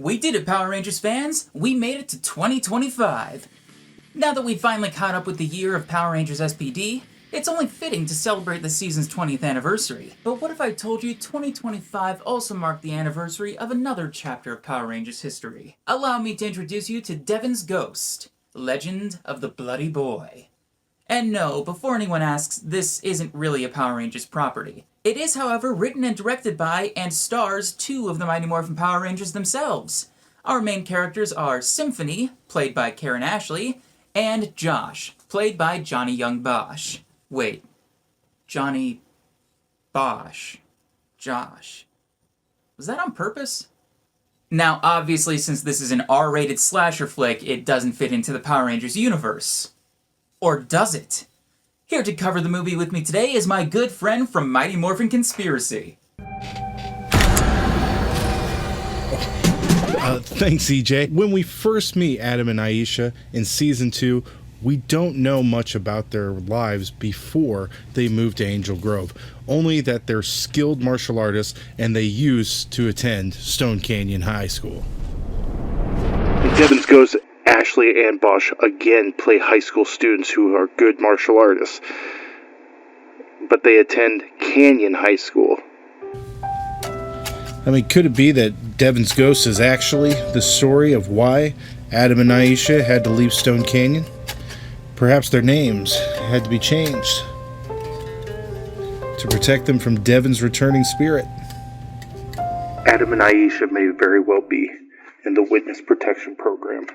We did it, Power Rangers fans! We made it to 2025! Now that we've finally caught up with the year of Power Rangers SPD, it's only fitting to celebrate the season's 20th anniversary. But what if I told you 2025 also marked the anniversary of another chapter of Power Rangers history? Allow me to introduce you to Devon's Ghost, Legend of the Bloody Boy. And no, before anyone asks, this isn't really a Power Rangers property. It is, however, written and directed by and stars two of the Mighty Morphin Power Rangers themselves. Our main characters are Symphony, played by Karan Ashley, and Josh, played by Yong Bosch. Wait, Johnny Bosch. Josh. Was that on purpose? Now, obviously, since this is an R-rated slasher flick, it doesn't fit into the Power Rangers universe. Or does it? Here to cover the movie with me today is my good friend from Mighty Morphin Conspiracy. Thanks, EJ. When we first meet Adam and Aisha in Season 2, we don't know much about their lives before they move to Angel Grove, only that they're skilled martial artists and they used to attend Stone Canyon High School. In Devon's Ghost, Ashley and Bosch again play high school students who are good martial artists, but they attend Canyon High School. I mean, could it be that Devon's Ghost is actually the story of why Adam and Aisha had to leave Stone Canyon? Perhaps their names had to be changed to protect them from Devon's returning spirit. Adam and Aisha may very well be in the Witness Protection Program.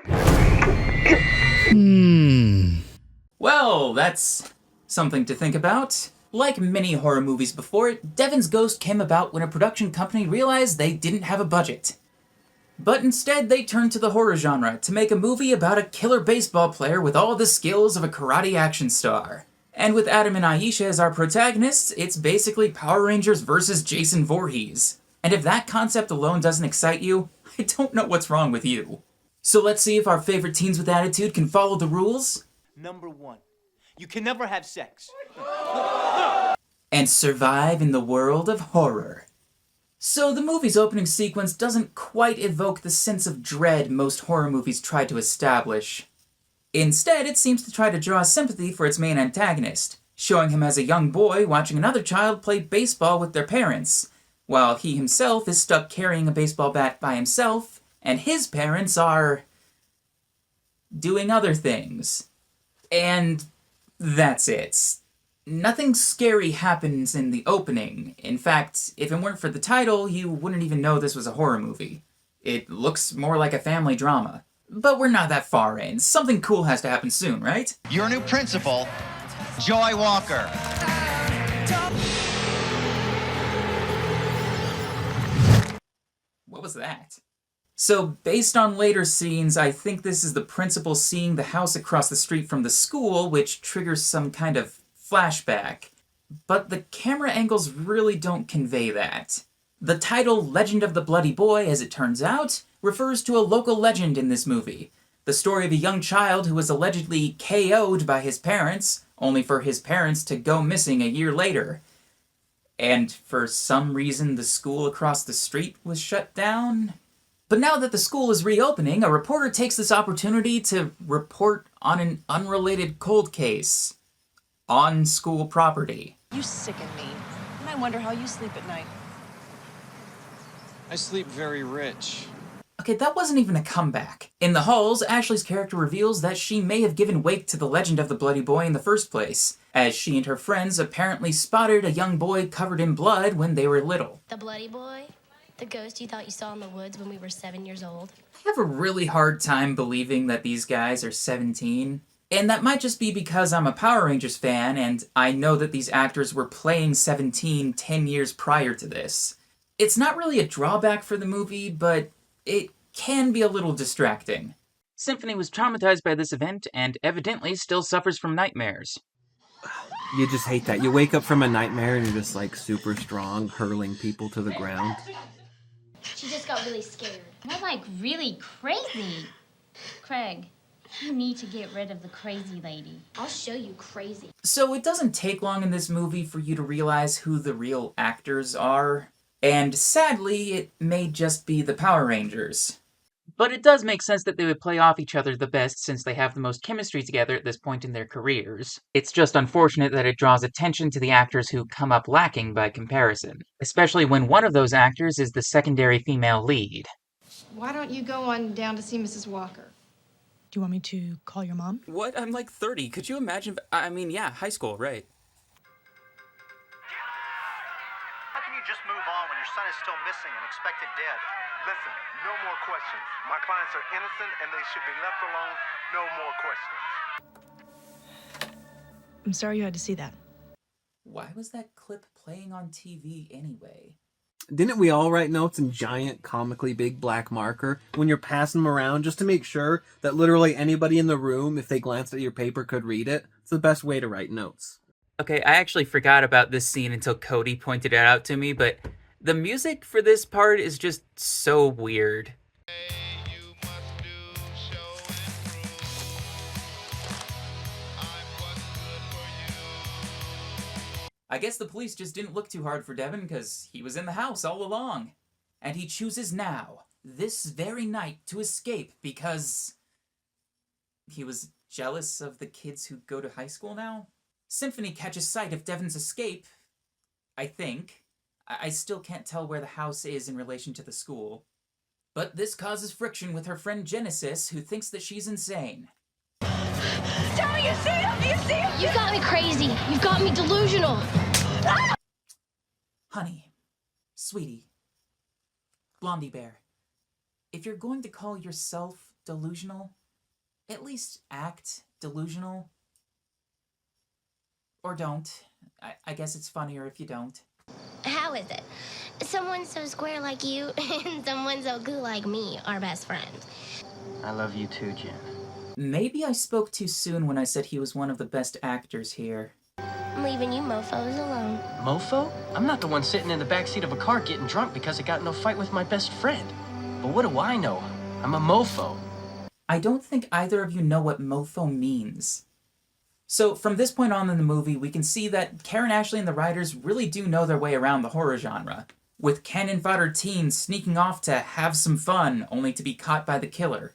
Well, that's something to think about. Like many horror movies before it, Devon's Ghost came about when a production company realized they didn't have a budget. But instead, they turned to the horror genre to make a movie about a killer baseball player with all the skills of a karate action star. And with Adam and Aisha as our protagonists, it's basically Power Rangers versus Jason Voorhees. And if that concept alone doesn't excite you, I don't know what's wrong with you. So let's see if our favorite teens with attitude can follow the rules. Number 1, you can never have sex. And survive in the world of horror. So the movie's opening sequence doesn't quite evoke the sense of dread most horror movies try to establish. Instead, it seems to try to draw sympathy for its main antagonist, showing him as a young boy watching another child play baseball with their parents, while he himself is stuck carrying a baseball bat by himself, and his parents are doing other things. And that's it. Nothing scary happens in the opening. In fact, if it weren't for the title, you wouldn't even know this was a horror movie. It looks more like a family drama. But we're not that far in. Something cool has to happen soon, right? Your new principal, Joy Walker. What was that? So, based on later scenes, I think this is the principal seeing the house across the street from the school, which triggers some kind of flashback. But the camera angles really don't convey that. The title, Legend of the Bloody Boy, as it turns out, refers to a local legend in this movie. The story of a young child who was allegedly KO'd by his parents, only for his parents to go missing a year later. And for some reason, the school across the street was shut down? But now that the school is reopening, a reporter takes this opportunity to report on an unrelated cold case on school property. You sicken me, and I wonder how you sleep at night. I sleep very rich. Okay, that wasn't even a comeback. In the halls, Ashley's character reveals that she may have given wake to the legend of the Bloody Boy in the first place, as she and her friends apparently spotted a young boy covered in blood when they were little. The Bloody Boy? The ghost you thought you saw in the woods when we were 7 years old? I have a really hard time believing that these guys are 17. And that might just be because I'm a Power Rangers fan and I know that these actors were playing 17 10 years prior to this. It's not really a drawback for the movie, but it can be a little distracting. Symphony was traumatized by this event and evidently still suffers from nightmares. You just hate that. You wake up from a nightmare and you're just like super strong, hurling people to the ground. She just got really scared. More like really crazy. Craig, you need to get rid of the crazy lady. I'll show you crazy. So it doesn't take long in this movie for you to realize who the real actors are. And sadly, it may just be the Power Rangers. But it does make sense that they would play off each other the best since they have the most chemistry together at this point in their careers. It's just unfortunate that it draws attention to the actors who come up lacking by comparison, especially when one of those actors is the secondary female lead. Why don't you go on down to see Mrs. Walker? Do you want me to call your mom? What? I'm like 30. Could you imagine? Yeah, high school, right? How can you just move on when your son is still missing and expected dead? Listen, no more questions. My clients are innocent and they should be left alone. No more questions. I'm sorry you had to see that. Why was that clip playing on TV anyway? Didn't we all write notes in giant, comically big black marker when you're passing them around just to make sure that literally anybody in the room, if they glanced at your paper, could read it? It's the best way to write notes. Okay, I actually forgot about this scene until Cody pointed it out to me, but the music for this part is just so weird. I guess the police just didn't look too hard for Devon because he was in the house all along. And he chooses now, this very night, to escape because he was jealous of the kids who go to high school now? Symphony catches sight of Devon's escape, I think. I still can't tell where the house is in relation to the school. But this causes friction with her friend Genesis, who thinks that she's insane. Tell me you see him! You see him! You got me crazy. You've got me delusional. Honey, sweetie, Blondie Bear, if you're going to call yourself delusional, at least act delusional. Or don't. I guess it's funnier if you don't. How is it? Someone so square like you and someone so cool like me are best friends. I love you too, Jen. Maybe I spoke too soon when I said he was one of the best actors here. I'm leaving you mofos alone. Mofo? I'm not the one sitting in the backseat of a car getting drunk because I got in a fight with my best friend. But what do I know? I'm a mofo. I don't think either of you know what mofo means. So from this point on in the movie, we can see that Karan, Ashley, and the writers really do know their way around the horror genre, with cannon fodder teens sneaking off to have some fun, only to be caught by the killer.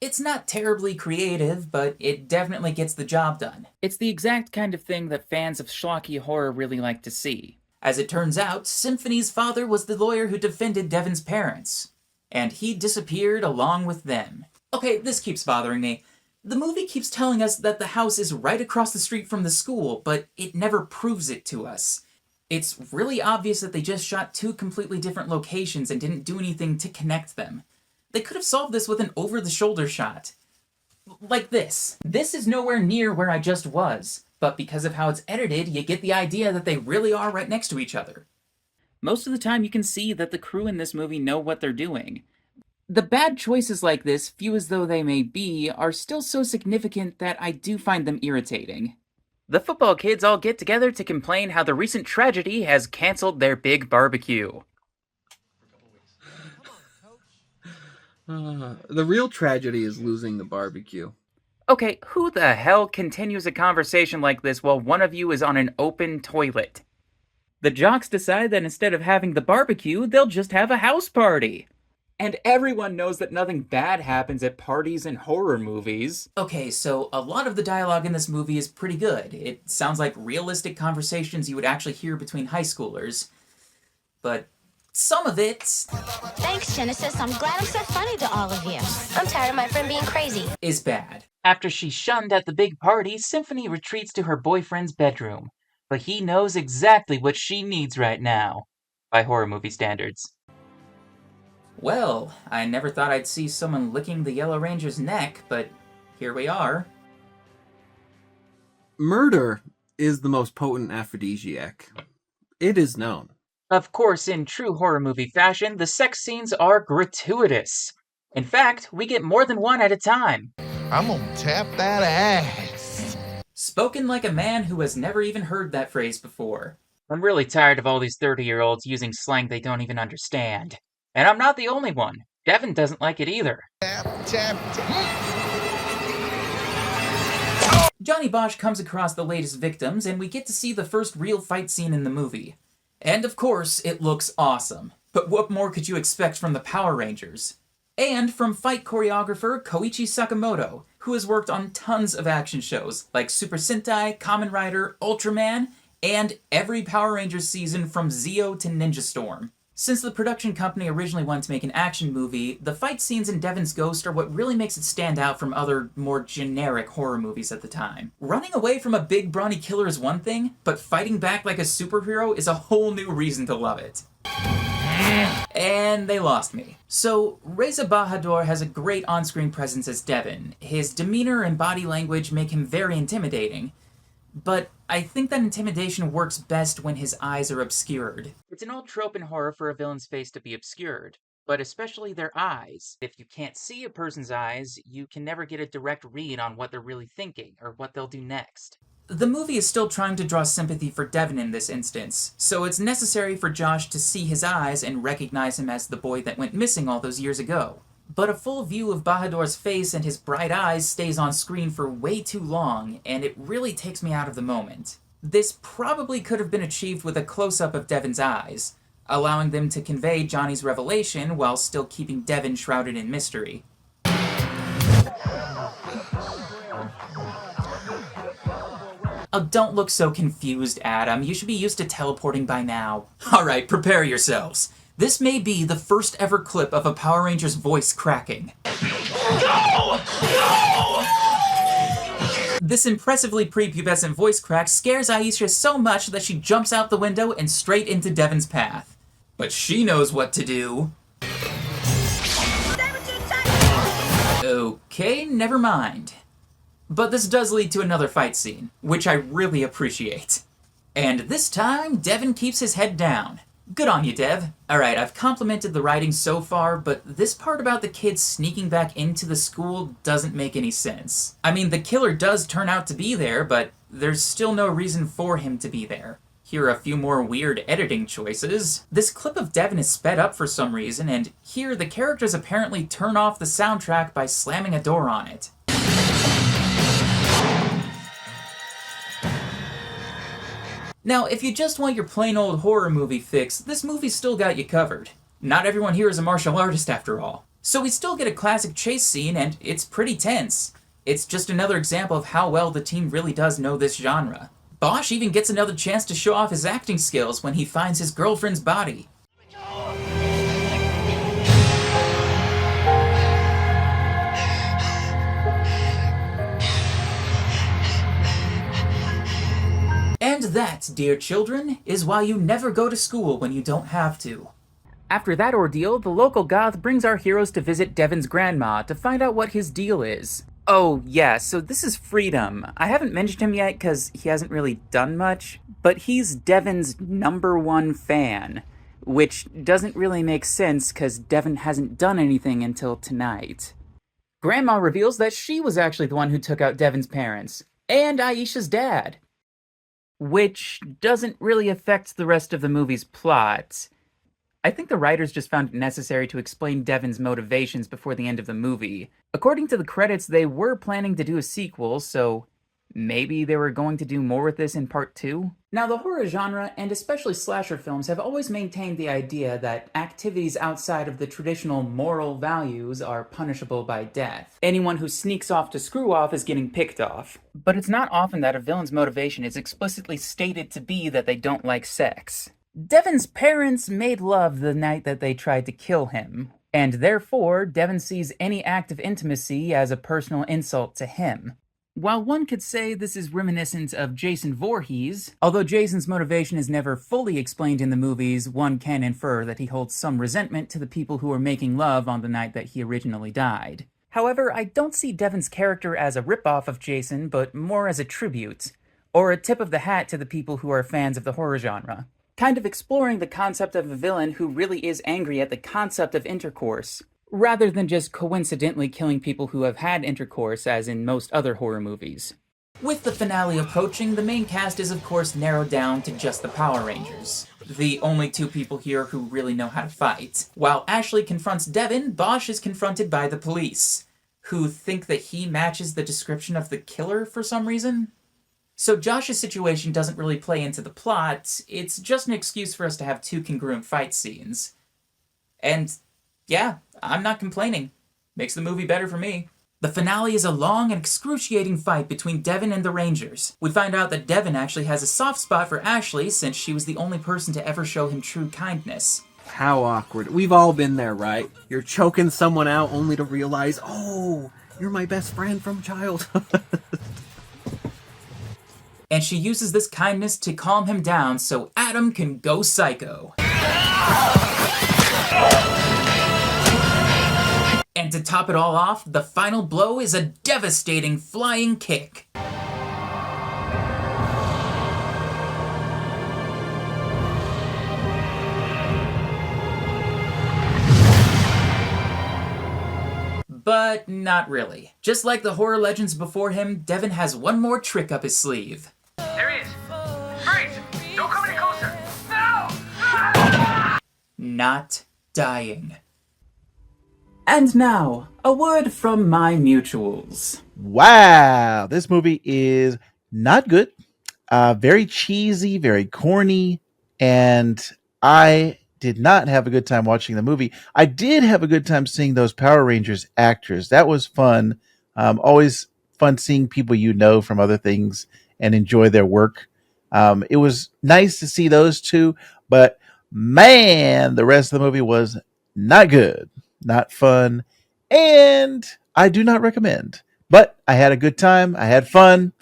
It's not terribly creative, but it definitely gets the job done. It's the exact kind of thing that fans of schlocky horror really like to see. As it turns out, Symphony's father was the lawyer who defended Devon's parents, and he disappeared along with them. Okay, this keeps bothering me. The movie keeps telling us that the house is right across the street from the school, but it never proves it to us. It's really obvious that they just shot two completely different locations and didn't do anything to connect them. They could have solved this with an over-the-shoulder shot. Like this. This is nowhere near where I just was, but because of how it's edited, you get the idea that they really are right next to each other. Most of the time you can see that the crew in this movie know what they're doing. The bad choices like this, few as though they may be, are still so significant that I do find them irritating. The football kids all get together to complain how the recent tragedy has canceled their big barbecue. The real tragedy is losing the barbecue. Okay, who the hell continues a conversation like this while one of you is on an open toilet? The jocks decide that instead of having the barbecue, they'll just have a house party. And everyone knows that nothing bad happens at parties in horror movies. Okay, so a lot of the dialogue in this movie is pretty good. It sounds like realistic conversations you would actually hear between high schoolers. But some of it... Thanks, Genesis. I'm glad I'm so funny to all of you. I'm tired of my friend being crazy. ...is bad. After she's shunned at the big party, Symphony retreats to her boyfriend's bedroom. But he knows exactly what she needs right now. By horror movie standards. Well, I never thought I'd see someone licking the Yellow Ranger's neck, but here we are. Murder is the most potent aphrodisiac. It is known. Of course, in true horror movie fashion, the sex scenes are gratuitous. In fact, we get more than one at a time. I'm gonna tap that ass. Spoken like a man who has never even heard that phrase before. I'm really tired of all these 30-year-olds using slang they don't even understand. And I'm not the only one. Devon doesn't like it either. Tap, tap, tap. Johnny Bosch comes across the latest victims, and we get to see the first real fight scene in the movie. And of course, it looks awesome. But what more could you expect from the Power Rangers? And from fight choreographer Koichi Sakamoto, who has worked on tons of action shows like Super Sentai, Kamen Rider, Ultraman, and every Power Rangers season from Zeo to Ninja Storm. Since the production company originally wanted to make an action movie, the fight scenes in Devon's Ghost are what really makes it stand out from other, more generic horror movies at the time. Running away from a big brawny killer is one thing, but fighting back like a superhero is a whole new reason to love it. And they lost me. So, Reza Bahadur has a great on-screen presence as Devon. His demeanor and body language make him very intimidating. But I think that intimidation works best when his eyes are obscured. It's an old trope in horror for a villain's face to be obscured, but especially their eyes. If you can't see a person's eyes, you can never get a direct read on what they're really thinking, or what they'll do next. The movie is still trying to draw sympathy for Devon in this instance, so it's necessary for Josh to see his eyes and recognize him as the boy that went missing all those years ago. But a full view of Bahadur's face and his bright eyes stays on screen for way too long, and it really takes me out of the moment. This probably could have been achieved with a close-up of Devon's eyes, allowing them to convey Johnny's revelation while still keeping Devon shrouded in mystery. Oh, don't look so confused, Adam. You should be used to teleporting by now. Alright, prepare yourselves. This may be the first ever clip of a Power Ranger's voice cracking. No! No! This impressively prepubescent voice crack scares Aisha so much that she jumps out the window and straight into Devon's path. But she knows what to do. Okay, never mind. But this does lead to another fight scene, which I really appreciate. And this time, Devon keeps his head down. Good on you, Dev. Alright, I've complimented the writing so far, but this part about the kids sneaking back into the school doesn't make any sense. I mean, the killer does turn out to be there, but there's still no reason for him to be there. Here are a few more weird editing choices. This clip of Devon is sped up for some reason, and here the characters apparently turn off the soundtrack by slamming a door on it. Now, if you just want your plain old horror movie fix, this movie's still got you covered. Not everyone here is a martial artist after all. So we still get a classic chase scene, and it's pretty tense. It's just another example of how well the team really does know this genre. Bosch even gets another chance to show off his acting skills when he finds his girlfriend's body. And that, dear children, is why you never go to school when you don't have to. After that ordeal, the local goth brings our heroes to visit Devon's grandma to find out what his deal is. Oh yeah, so this is Freedom. I haven't mentioned him yet because he hasn't really done much, but he's Devon's #1 fan, which doesn't really make sense because Devon hasn't done anything until tonight. Grandma reveals that she was actually the one who took out Devon's parents, and Aisha's dad. Which doesn't really affect the rest of the movie's plot. I think the writers just found it necessary to explain Devon's motivations before the end of the movie. According to the credits, they were planning to do a sequel, so maybe they were going to do more with this in part 2? Now, the horror genre, and especially slasher films, have always maintained the idea that activities outside of the traditional moral values are punishable by death. Anyone who sneaks off to screw off is getting picked off. But it's not often that a villain's motivation is explicitly stated to be that they don't like sex. Devon's parents made love the night that they tried to kill him, and therefore, Devon sees any act of intimacy as a personal insult to him. While one could say this is reminiscent of Jason Voorhees, although Jason's motivation is never fully explained in the movies, one can infer that he holds some resentment to the people who were making love on the night that he originally died. However, I don't see Devon's character as a ripoff of Jason, but more as a tribute, or a tip of the hat to the people who are fans of the horror genre. Kind of exploring the concept of a villain who really is angry at the concept of intercourse, rather than just coincidentally killing people who have had intercourse, as in most other horror movies. With the finale approaching, the main cast is of course narrowed down to just the Power Rangers, the only two people here who really know how to fight. While Ashley confronts Devon, Bosch is confronted by the police, who think that he matches the description of the killer for some reason. So Josh's situation doesn't really play into the plot, it's just an excuse for us to have two congruent fight scenes. And Yeah, I'm not complaining. Makes the movie better for me. The finale is a long and excruciating fight between Devon and the Rangers. We find out that Devon actually has a soft spot for Ashley since she was the only person to ever show him true kindness. How awkward. We've all been there, right? You're choking someone out only to realize, oh, you're my best friend from childhood. And she uses this kindness to calm him down so Adam can go psycho. And to top it all off, the final blow is a devastating flying kick. But not really. Just like the horror legends before him, Devon has one more trick up his sleeve. There he is. Freeze! Don't come any closer. No! Not dying. And now, a word from my mutuals. Wow, this movie is not good. Very cheesy, very corny, and I did not have a good time watching the movie. I did have a good time seeing those Power Rangers actors. That was fun. Always fun seeing people you know from other things and enjoy their work. It was nice to see those two, but man, the rest of the movie was not good, not fun, and I do not recommend. But I had a good time, I had fun,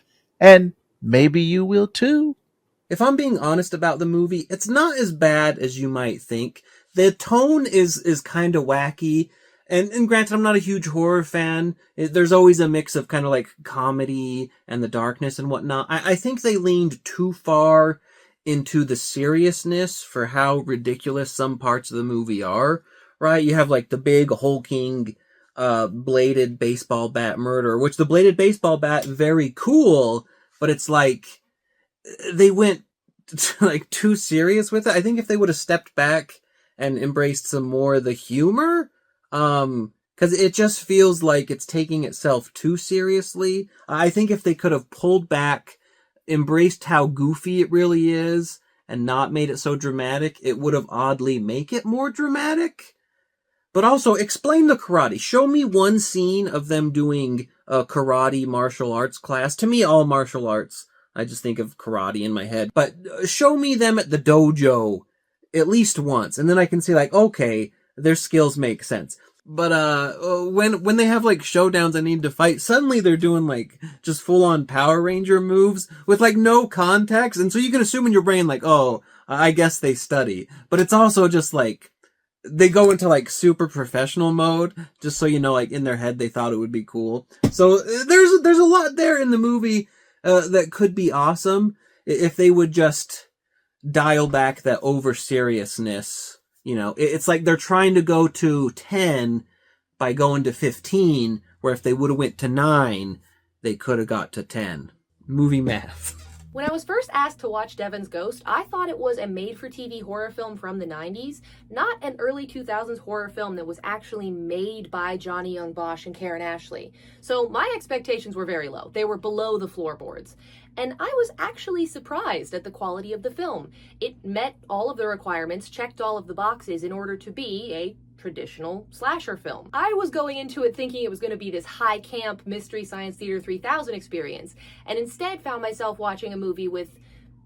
and maybe you will too. If I'm being honest about the movie, it's not as bad as you might think. The tone is kind of wacky. And granted, I'm not a huge horror fan. There's always a mix of kind of like comedy and the darkness and whatnot. I think they leaned too far into the seriousness for how ridiculous some parts of the movie are, right? You have like the big hulking bladed baseball bat murder, which the bladed baseball bat, very cool, but it's like they went like too serious with it. I think if they would have stepped back and embraced some more of the humor, because it just feels like it's taking itself too seriously. I think if they could have pulled back, embraced how goofy it really is, and not made it so dramatic, it would have oddly make it more dramatic. But also, explain the karate. Show me one scene of them doing a karate martial arts class. To me, all martial arts, I just think of karate in my head. But show me them at the dojo at least once, and then I can say like, okay, their skills make sense. But when they have like showdowns and need to fight, suddenly they're doing like just full on Power Ranger moves with like no context, and so you can assume in your brain like, oh, I guess they study. But it's also just like they go into like super professional mode, just so you know, like in their head they thought it would be cool. So there's a lot there in the movie that could be awesome if they would just dial back that over seriousness. You know, it's like they're trying to go to 10 by going to 15, where if they would have went to 9, they could have got to 10. Movie math. When I was first asked to watch Devon's Ghost, I thought it was a made-for-TV horror film from the 90s, not an early 2000s horror film that was actually made by Yong, Bosch, and Karan Ashley. So my expectations were very low. They were below the floorboards. And I was actually surprised at the quality of the film. It met all of the requirements, checked all of the boxes in order to be a traditional slasher film. I was going into it thinking it was going to be this high camp Mystery Science Theater 3000 experience, and instead found myself watching a movie with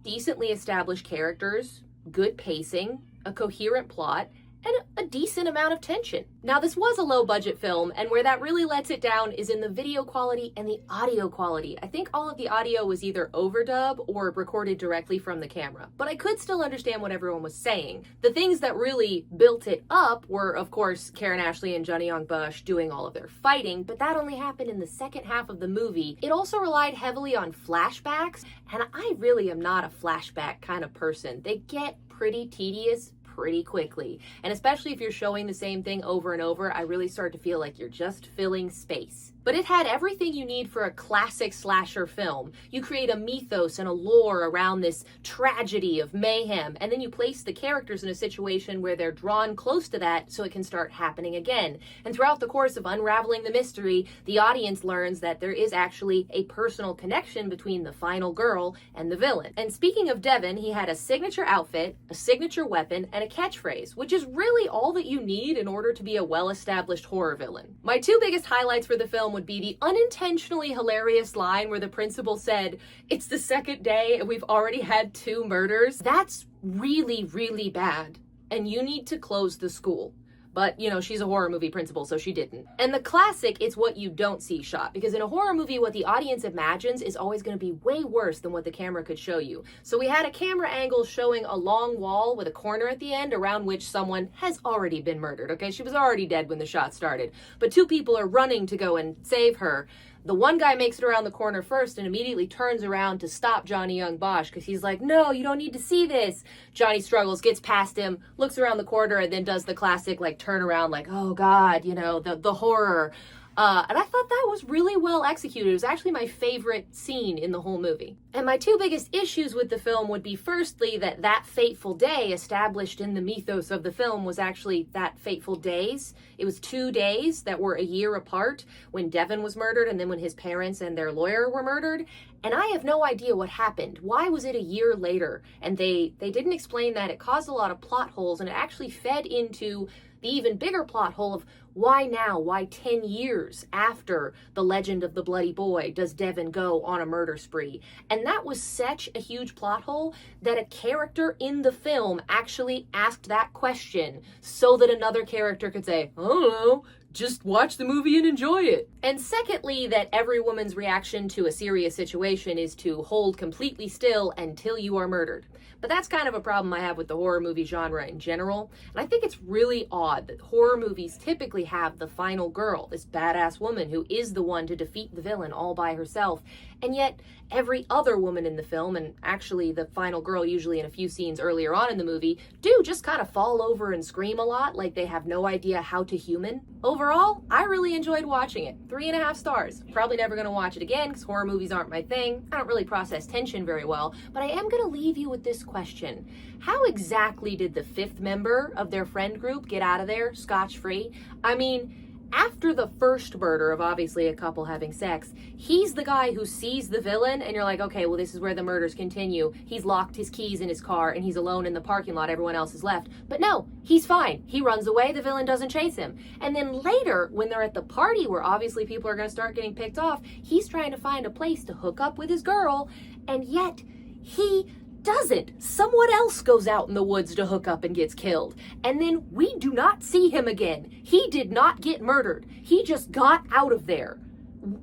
decently established characters, good pacing, a coherent plot, and a decent amount of tension. Now, this was a low-budget film, and where that really lets it down is in the video quality and the audio quality. I think all of the audio was either overdub or recorded directly from the camera, but I could still understand what everyone was saying. The things that really built it up were, of course, Karan Ashley and Yong Bosch doing all of their fighting, but that only happened in the second half of the movie. It also relied heavily on flashbacks, and I really am not a flashback kind of person. They get pretty tedious pretty quickly. And especially if you're showing the same thing over and over, I really start to feel like you're just filling space. But it had everything you need for a classic slasher film. You create a mythos and a lore around this tragedy of mayhem, and then you place the characters in a situation where they're drawn close to that so it can start happening again. And throughout the course of unraveling the mystery, the audience learns that there is actually a personal connection between the final girl and the villain. And speaking of Devon, he had a signature outfit, a signature weapon, and a a catchphrase, which is really all that you need in order to be a well-established horror villain. My two biggest highlights for the film would be the unintentionally hilarious line where the principal said, "It's the second day and we've already had 2 murders." That's really, really bad, and you need to close the school. But, you know, she's a horror movie principal, so she didn't. And the classic "it's what you don't see" shot, because in a horror movie, what the audience imagines is always going to be way worse than what the camera could show you. So we had a camera angle showing a long wall with a corner at the end around which someone has already been murdered, okay? She was already dead when the shot started. But 2 people are running to go and save her. The one guy makes it around the corner first and immediately turns around to stop Johnny Young Bosch because he's like, "No, you don't need to see this." Johnny struggles, gets past him, looks around the corner, and then does the classic like turn around like, "Oh God," you know, the horror. And I thought that was really well executed. It was actually my favorite scene in the whole movie. And my 2 biggest issues with the film would be, firstly, that fateful day established in the mythos of the film was actually that fateful days. It was 2 days that were a year apart, when Devon was murdered and then when his parents and their lawyer were murdered. And I have no idea what happened. Why was it a year later? And they didn't explain that. It caused a lot of plot holes, and it actually fed into the even bigger plot hole of why now, why 10 years after the legend of the bloody boy does Devon go on a murder spree? And that was such a huge plot hole that a character in the film actually asked that question so that another character could say, "I don't know, just watch the movie and enjoy it." And secondly, that every woman's reaction to a serious situation is to hold completely still until you are murdered. But that's kind of a problem I have with the horror movie genre in general. And I think it's really odd that horror movies typically have the final girl, this badass woman who is the one to defeat the villain all by herself. And yet every other woman in the film, and actually the final girl usually in a few scenes earlier on in the movie, do just kind of fall over and scream a lot like they have no idea how to human. Overall, I really enjoyed watching it. 3.5 stars. Probably never going to watch it again because horror movies aren't my thing. I don't really process tension very well, but I am going to leave you with this question. How exactly did the 5th member of their friend group get out of there scotch-free? I mean, after the first murder of obviously a couple having sex, he's the guy who sees the villain and you're like, okay, well, this is where the murders continue. He's locked his keys in his car and he's alone in the parking lot. Everyone else is left. But no, he's fine. He runs away. The villain doesn't chase him. And then later, when they're at the party where obviously people are going to start getting picked off, he's trying to find a place to hook up with his girl. And yet he doesn't. Someone else goes out in the woods to hook up and gets killed. And then we do not see him again. He did not get murdered. He just got out of there.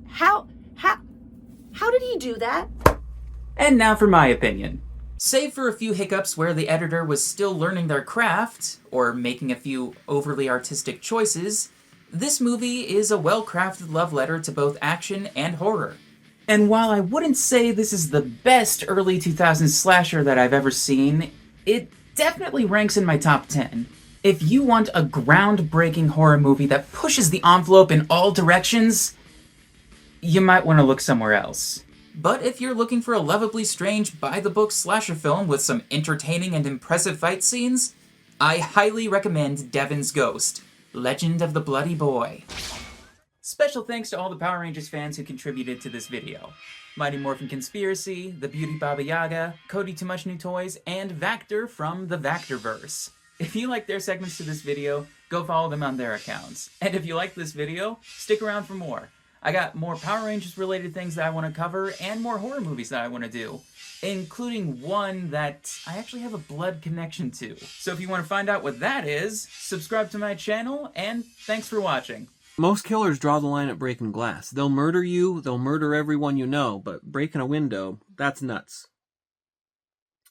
How did he do that? And now for my opinion. Save for a few hiccups where the editor was still learning their craft, or making a few overly artistic choices, this movie is a well-crafted love letter to both action and horror. And while I wouldn't say this is the best early 2000s slasher that I've ever seen, it definitely ranks in my top 10. If you want a groundbreaking horror movie that pushes the envelope in all directions, you might want to look somewhere else. But if you're looking for a lovably strange, by-the-book slasher film with some entertaining and impressive fight scenes, I highly recommend Devon's Ghost, Legend of the Bloody Boy. Special thanks to all the Power Rangers fans who contributed to this video. Mighty Morphin Conspiracy, the Beauty Babayagha, Cody TooMuchNewToys, and Vactor from the Vactor Verse. If you like their segments to this video, go follow them on their accounts. And if you like this video, stick around for more. I got more Power Rangers related things that I want to cover, and more horror movies that I want to do, including one that I actually have a blood connection to. So if you want to find out what that is, subscribe to my channel, and thanks for watching. Most killers draw the line at breaking glass. They'll murder you, they'll murder everyone you know, but breaking a window, that's nuts.